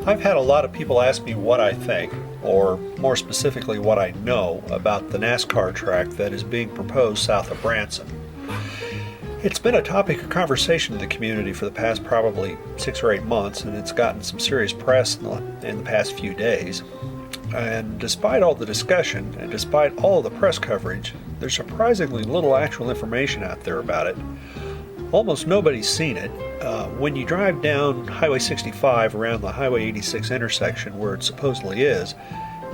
I've had a lot of people ask me what I think, or more specifically what I know about the NASCAR track that is being proposed south of Branson. It's been a topic of conversation in the community for the past probably 6 or 8 months, and it's gotten some serious press in the past few days. And despite all the discussion, and despite all of the press coverage, there's surprisingly little actual information out there about it. Almost nobody's seen it. When you drive down Highway 65 around the Highway 86 intersection where it supposedly is,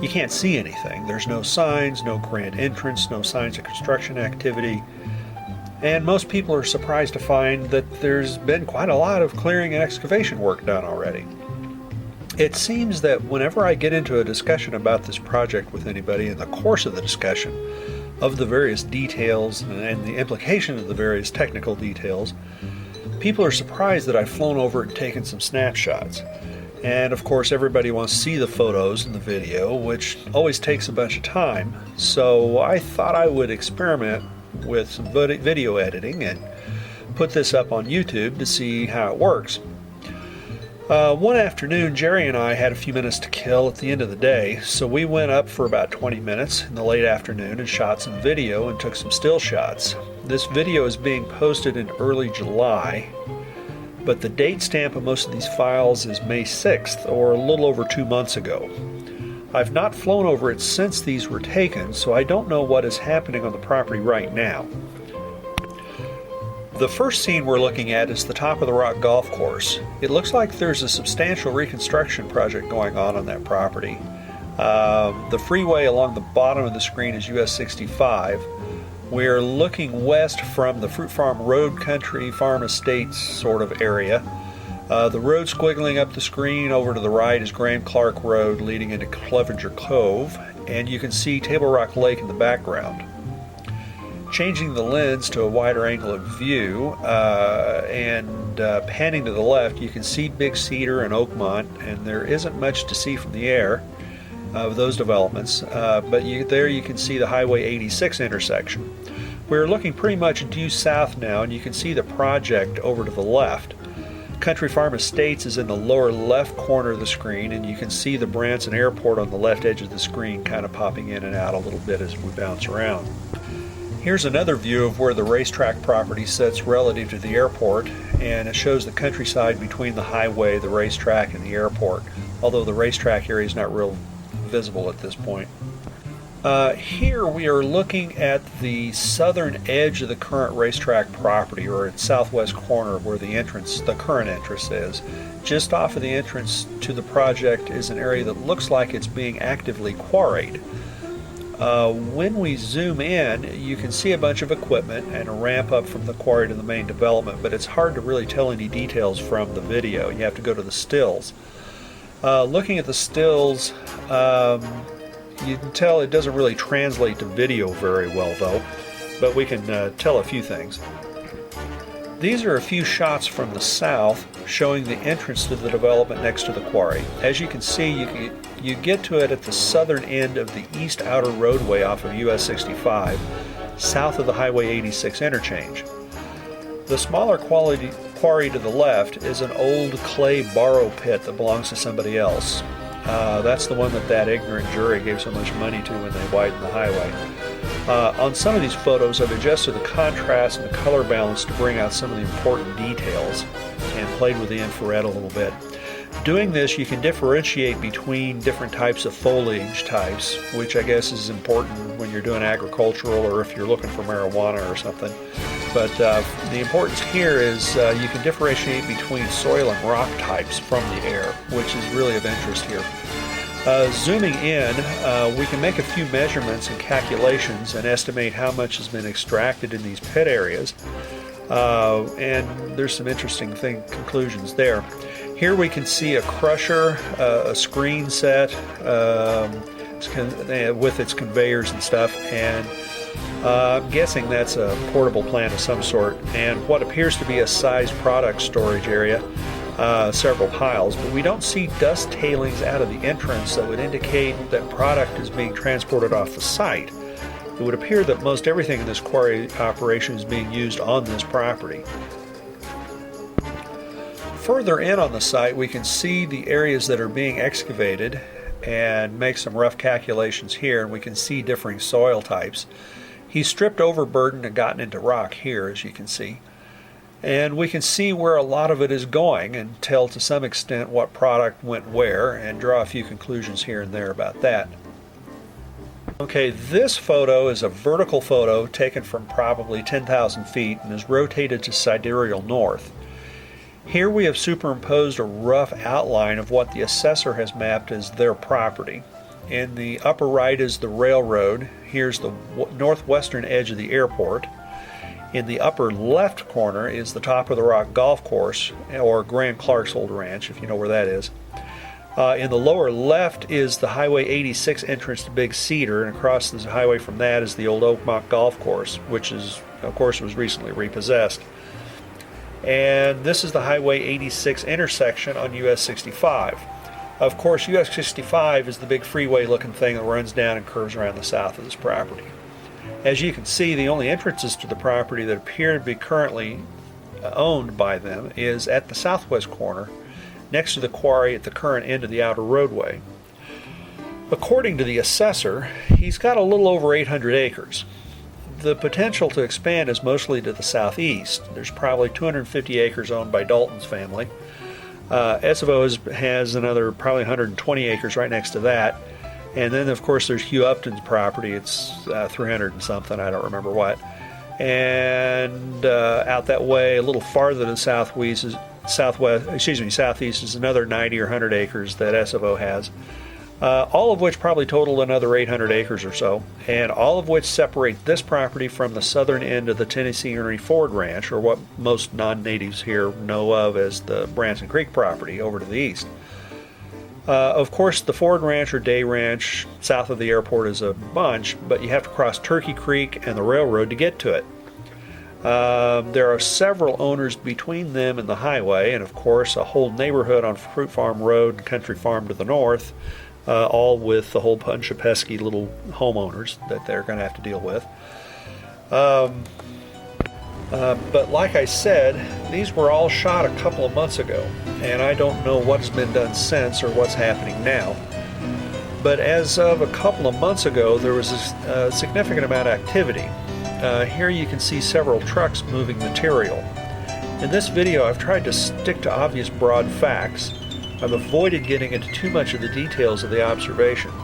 you can't see anything. There's no signs, no grand entrance, no signs of construction activity. And most people are surprised to find that there's been quite a lot of clearing and excavation work done already. It seems that whenever I get into a discussion about this project with anybody, in the course of the discussion of the various details and the implication of the various technical details, people are surprised that I've flown over and taken some snapshots. And of course everybody wants to see the photos and the video, which always takes a bunch of time. So I thought I would experiment with some video editing and put this up on YouTube to see how it works. One afternoon, Jerry and I had a few minutes to kill at the end of the day, so we went up for about 20 minutes in the late afternoon and shot some video and took some still shots. This video is being posted in early July, but the date stamp of most of these files is May 6th, or a little over 2 months ago. I've not flown over it since these were taken, so I don't know what is happening on the property right now. The first scene we're looking at is the Top of the Rock golf course. It looks like there's a substantial reconstruction project going on that property. The freeway along the bottom of the screen is US 65. We're looking west from the Fruit Farm Road Country Farm Estates sort of area. The road squiggling up the screen over to the right is Graham Clark Road leading into Clevenger Cove, and you can see Table Rock Lake in the background. Changing the lens to a wider angle of view and panning to the left, you can see Big Cedar and Oakmont, and there isn't much to see from the air of those developments, but there you can see the Highway 86 intersection. We're looking pretty much due south now, and you can see the project over to the left. Country Farm Estates is in the lower left corner of the screen, and you can see the Branson Airport on the left edge of the screen kind of popping in and out a little bit as we bounce around. Here's another view of where the racetrack property sits relative to the airport, and it shows the countryside between the highway, the racetrack, and the airport, although the racetrack area is not real visible at this point. Here we are looking at the southern edge of the current racetrack property, or its southwest corner where the current entrance is. Just off of the entrance to the project is an area that looks like it's being actively quarried. When we zoom in, you can see a bunch of equipment and a ramp up from the quarry to the main development, but it's hard to really tell any details from the video. You have to go to the stills. Looking at the stills, you can tell it doesn't really translate to video very well though, but we can tell a few things. These are a few shots from the south showing the entrance to the development next to the quarry. As you can see, you get to it at the southern end of the east outer roadway off of US 65, south of the Highway 86 interchange. The smaller quarry to the left is an old clay borrow pit that belongs to somebody else. That's the one that ignorant jury gave so much money to when they widened the highway. On some of these photos, I've adjusted the contrast and the color balance to bring out some of the important details and played with the infrared a little bit. Doing this, you can differentiate between different types of foliage types, which I guess is important when you're doing agricultural or if you're looking for marijuana or something. But the importance here is you can differentiate between soil and rock types from the air, which is really of interest here. Zooming in, we can make a few measurements and calculations and estimate how much has been extracted in these pit areas. And there's some interesting conclusions there. Here we can see a crusher, a screen set with its conveyors and stuff, and I'm guessing that's a portable plant of some sort, and what appears to be a sized product storage area, several piles, but we don't see dust tailings out of the entrance that would indicate that product is being transported off the site. It would appear that most everything in this quarry operation is being used on this property. Further in on the site, we can see the areas that are being excavated and make some rough calculations here, and we can see differing soil types. He's stripped overburden and gotten into rock here, as you can see. And we can see where a lot of it is going and tell to some extent what product went where and draw a few conclusions here and there about that. Okay, this photo is a vertical photo taken from probably 10,000 feet and is rotated to sidereal north. Here we have superimposed a rough outline of what the assessor has mapped as their property. In the upper right is the railroad. Here's the northwestern edge of the airport. In the upper left corner is the Top of the Rock golf course, or Grand Clark's old ranch, if you know where that is. In the lower left is the Highway 86 entrance to Big Cedar, and across the highway from that is the old Oakmont golf course, which is, of course, was recently repossessed. And this is the Highway 86 intersection on US 65. Of course, US 65 is the big freeway looking thing that runs down and curves around the south of this property. As you can see, the only entrances to the property that appear to be currently owned by them is at the southwest corner, next to the quarry at the current end of the outer roadway. According to the assessor, he's got a little over 800 acres. The potential to expand is mostly to the southeast. There's probably 250 acres owned by Dalton's family. Esevo has another probably 120 acres right next to that. And then, of course, there's Hugh Upton's property. It's 300 and something, I don't remember what. And out that way, a little farther to the southeast is another 90 or 100 acres that Esevo has. All of which probably total another 800 acres or so, and all of which separate this property from the southern end of the Tennessee Ernie Ford Ranch, or what most non-natives here know of as the Branson Creek property over to the east. Of course, the Ford Ranch or Day Ranch south of the airport is a bunch, but you have to cross Turkey Creek and the railroad to get to it. There are several owners between them and the highway, and of course a whole neighborhood on Fruit Farm Road and Country Farm to the north, all with a whole bunch of pesky little homeowners that they're going to have to deal with. But like I said, these were all shot a couple of months ago, and I don't know what's been done since or what's happening now. But as of a couple of months ago, there was a significant amount of activity. Here you can see several trucks moving material. In this video, I've tried to stick to obvious broad facts. I've avoided getting into too much of the details of the observations.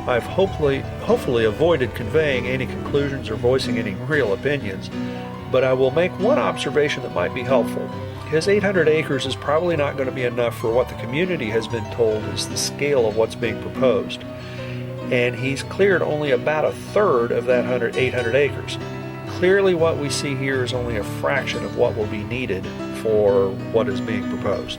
I've hopefully avoided conveying any conclusions or voicing any real opinions, but I will make one observation that might be helpful. His 800 acres is probably not going to be enough for what the community has been told is the scale of what's being proposed. And he's cleared only about a third of that 800 acres. Clearly what we see here is only a fraction of what will be needed for what is being proposed.